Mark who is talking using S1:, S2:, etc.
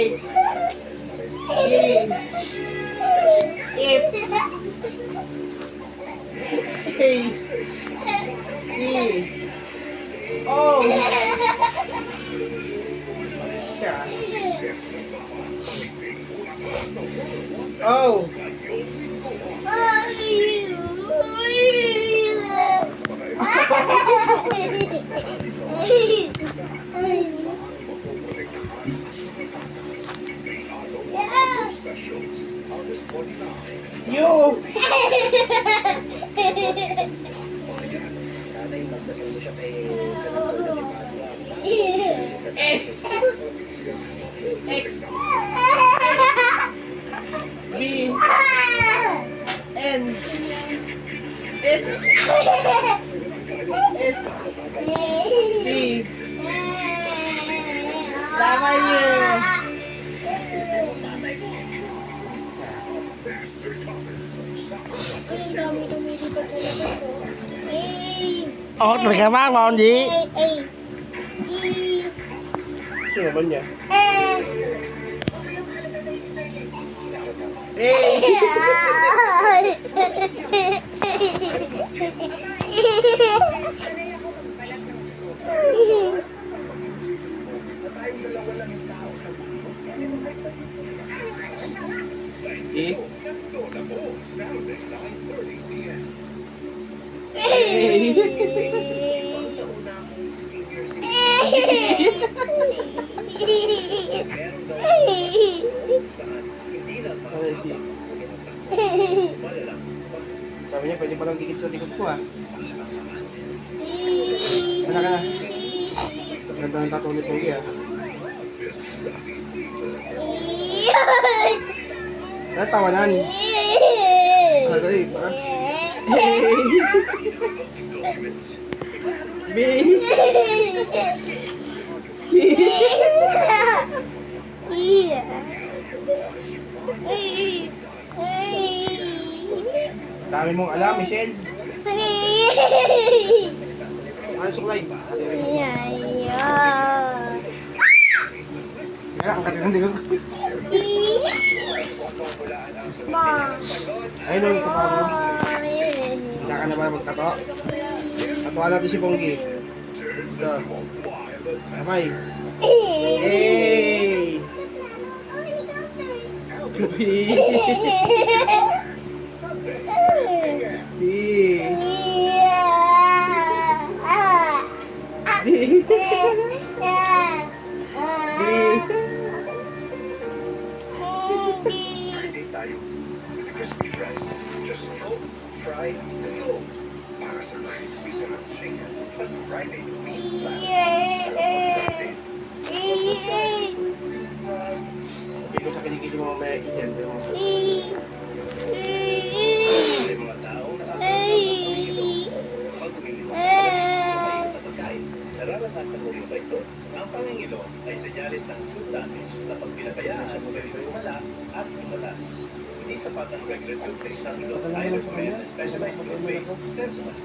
S1: H, E, F, H, E, O. Yeah. O. U. S. X. B. N. S. S. D. W.
S2: Ang dami lumilipad sa labas, oh.
S3: Ồ, rồi cái bác làm gì?
S1: Sino naman niya? E. Sabi niya, pwede palang dikit sa likod ko, ah. Ano ka na? Ganda ng tattoo ni Pogi, ah. Ano tawanan? Ano dali? B. Dami mong alam, Michelle. Ano suklay? Kaya ang katinang digog. Ayun o, isa pa mo. Hindi ka na ba magtato? Tatuan natin si Ponggi. Ito. Kamay. Hey! Tupi! Hindi ko sa kinikili mo mamaya iyan.
S4: Nararanasan mo rin ba ito? Ang pangingilo ay senyalis ng food damage na pag pinabayaan siya mo rin lumala at lumalas. Hindi sapat ang regular toothpaste ang ilo. Ayaw mo rin na specialized toothpaste, sensory.